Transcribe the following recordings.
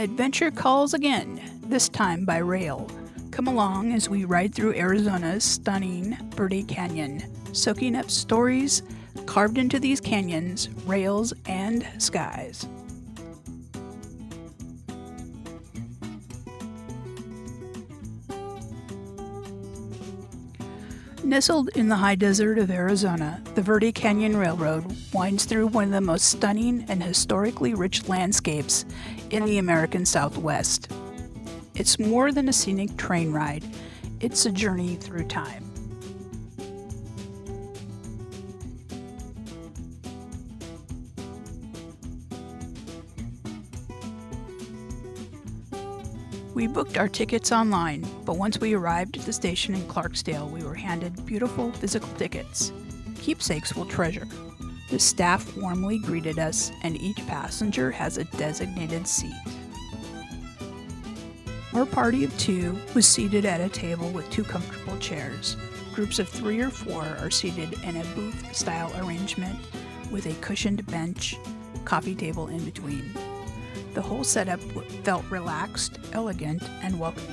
Adventure calls again, this time by rail. Come along as we ride through Arizona's stunning Verde Canyon, soaking up stories carved into these canyons, rails, and skies. Nestled in the high desert of Arizona, the Verde Canyon Railroad winds through one of the most stunning and historically rich landscapes in the American Southwest. It's more than a scenic train ride, it's a journey through time. We booked our tickets online, but once we arrived at the station in Clarkdale, we were handed beautiful physical tickets. Keepsakes we'll treasure. The staff warmly greeted us, and each passenger has a designated seat. Our party of 2 was seated at a table with 2 comfortable chairs. Groups of 3 or 4 are seated in a booth-style arrangement with a cushioned bench, coffee table in between. The whole setup felt relaxed, elegant, and welcoming.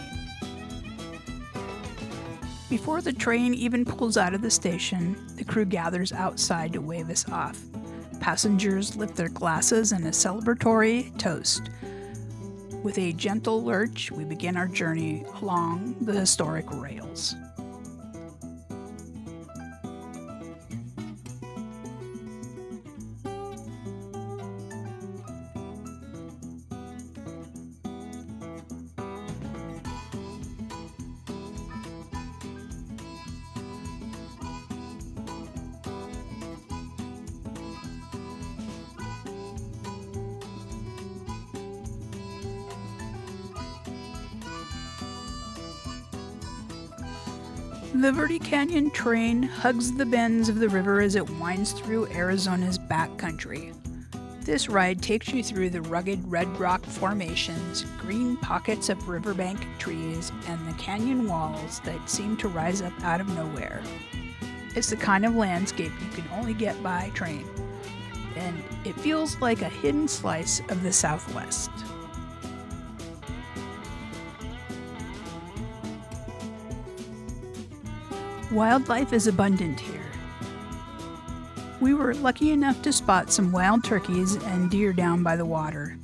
Before the train even pulls out of the station, the crew gathers outside to wave us off. Passengers lift their glasses in a celebratory toast. With a gentle lurch, we begin our journey along the historic rails. The Verde Canyon train hugs the bends of the river as it winds through Arizona's backcountry. This ride takes you through the rugged red rock formations, green pockets of riverbank trees, and the canyon walls that seem to rise up out of nowhere. It's the kind of landscape you can only get by train, and it feels like a hidden slice of the Southwest. Wildlife is abundant here. We were lucky enough to spot some wild turkeys and deer down by the water.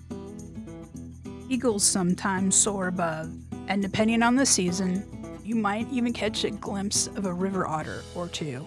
Eagles sometimes soar above, and depending on the season, you might even catch a glimpse of a river otter or 2.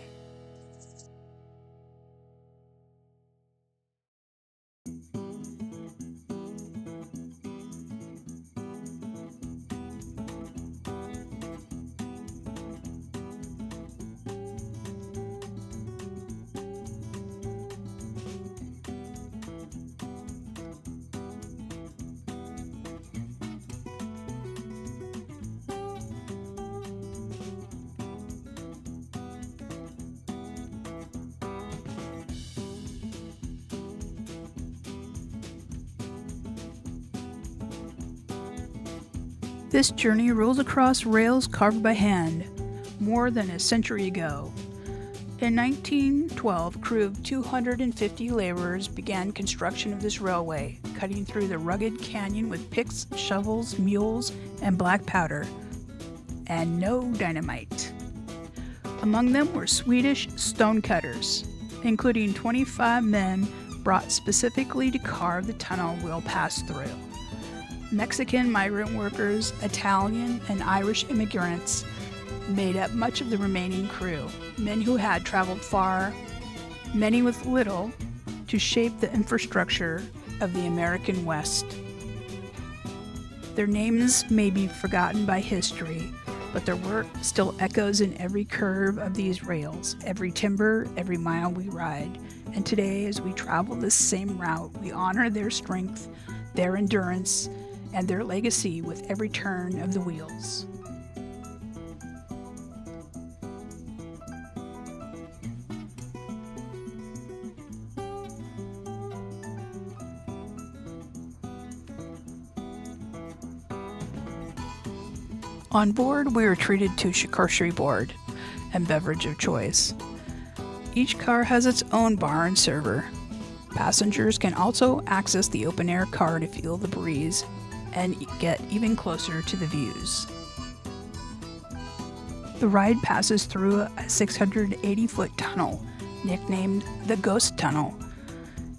This journey rolls across rails carved by hand, more than a century ago. In 1912, a crew of 250 laborers began construction of this railway, cutting through the rugged canyon with picks, shovels, mules, and black powder, and no dynamite. Among them were Swedish stonecutters, including 25 men brought specifically to carve the tunnel we'll pass through. Mexican migrant workers, Italian, and Irish immigrants made up much of the remaining crew, men who had traveled far, many with little, to shape the infrastructure of the American West. Their names may be forgotten by history, but their work still echoes in every curve of these rails, every timber, every mile we ride. And today, as we travel this same route, we honor their strength, their endurance, and their legacy with every turn of the wheels. On board, we were treated to charcuterie board and beverage of choice. Each car has its own bar and server. Passengers can also access the open-air car to feel the breeze. and get even closer to the views. The ride passes through a 680-foot tunnel, nicknamed the Ghost Tunnel.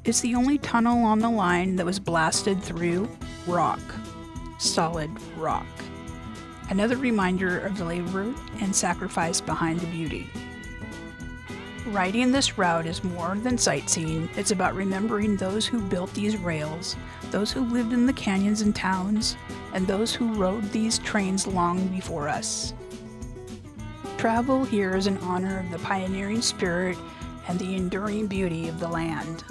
It's the only tunnel on the line that was blasted through rock, solid rock. Another reminder of the labor and sacrifice behind the beauty. Riding this route is more than sightseeing. It's about remembering those who built these rails, those who lived in the canyons and towns, and those who rode these trains long before us. Travel here is in honor of the pioneering spirit and the enduring beauty of the land.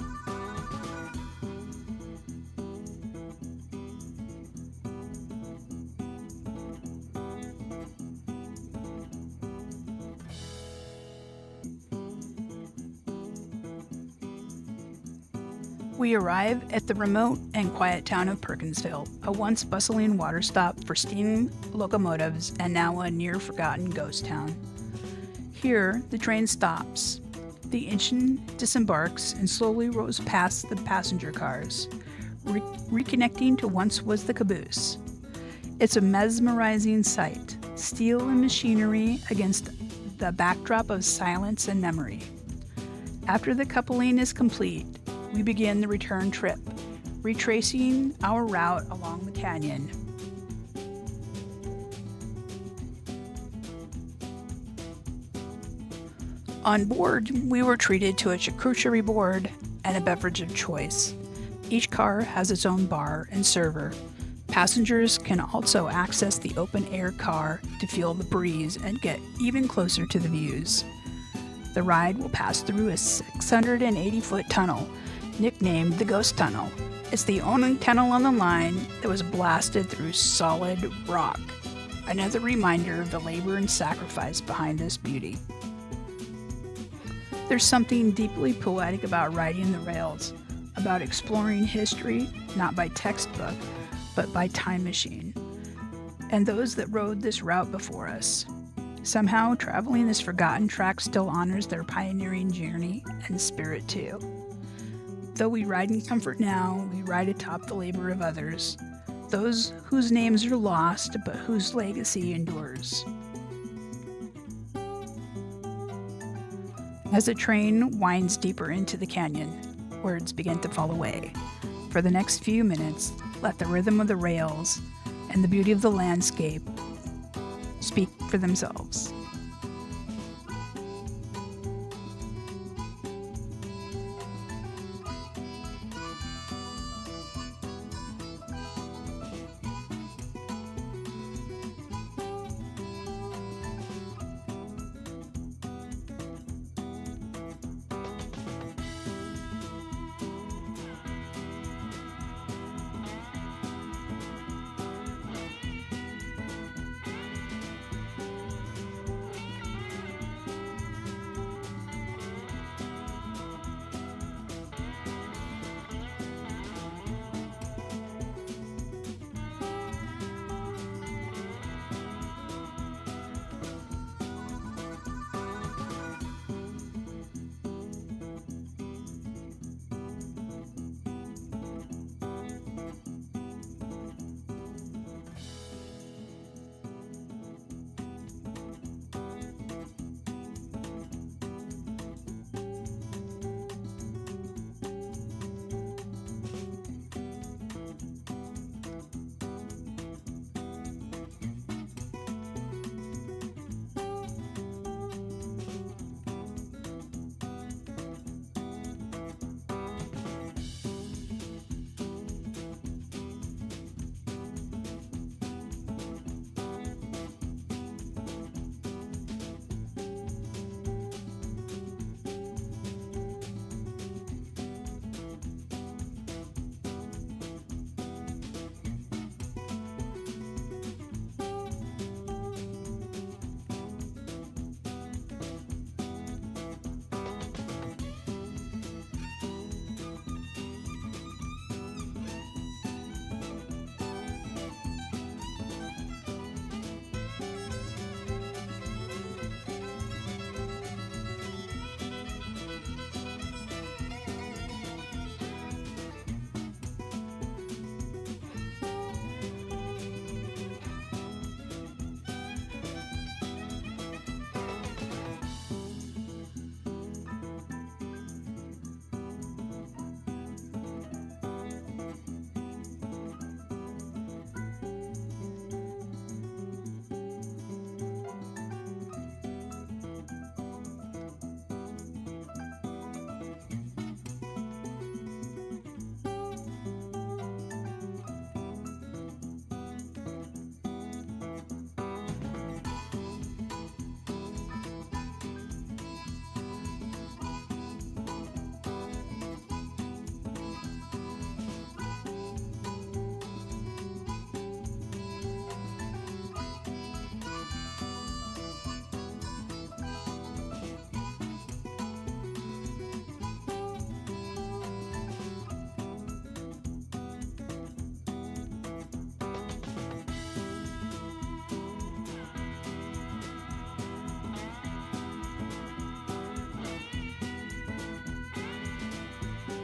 We arrive at the remote and quiet town of Perkinsville, a once bustling water stop for steam locomotives and now a near-forgotten ghost town. Here, the train stops. The engine disembarks and slowly rolls past the passenger cars, reconnecting to once was the caboose. It's a mesmerizing sight, steel and machinery against the backdrop of silence and memory. After the coupling is complete, we begin the return trip, retracing our route along the canyon. On board, we were treated to a charcuterie board and a beverage of choice. Each car has its own bar and server. Passengers can also access the open-air car to feel the breeze and get even closer to the views. The ride will pass through a 680-foot tunnel, nicknamed the Ghost Tunnel. It's the only tunnel on the line that was blasted through solid rock. Another reminder of the labor and sacrifice behind this beauty. There's something deeply poetic about riding the rails, about exploring history, not by textbook, but by time machine, and those that rode this route before us. Somehow, traveling this forgotten track still honors their pioneering journey and spirit too. Though we ride in comfort now, we ride atop the labor of others, those whose names are lost but whose legacy endures. As the train winds deeper into the canyon, words begin to fall away. For the next few minutes, let the rhythm of the rails and the beauty of the landscape speak for themselves.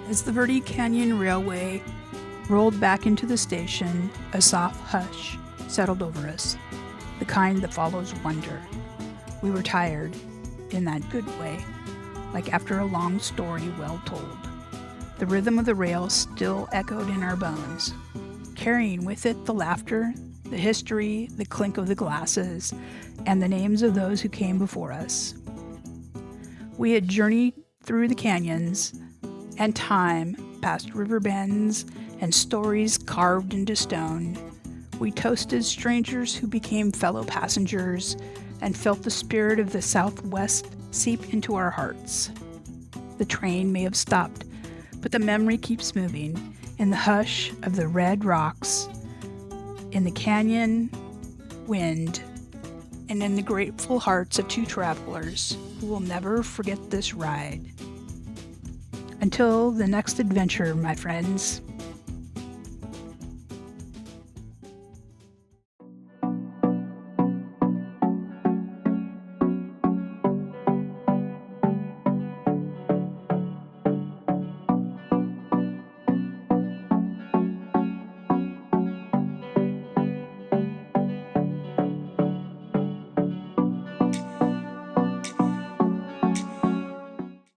As the Verde Canyon Railway rolled back into the station, a soft hush settled over us, the kind that follows wonder. We were tired, in that good way, like after a long story well told. The rhythm of the rail still echoed in our bones, carrying with it the laughter, the history, the clink of the glasses, and the names of those who came before us. We had journeyed through the canyons and time, past river bends and stories carved into stone. We toasted strangers who became fellow passengers and felt the spirit of the Southwest seep into our hearts. The train may have stopped, but the memory keeps moving in the hush of the red rocks, in the canyon wind, and in the grateful hearts of two travelers who will never forget this ride. Until the next adventure, my friends.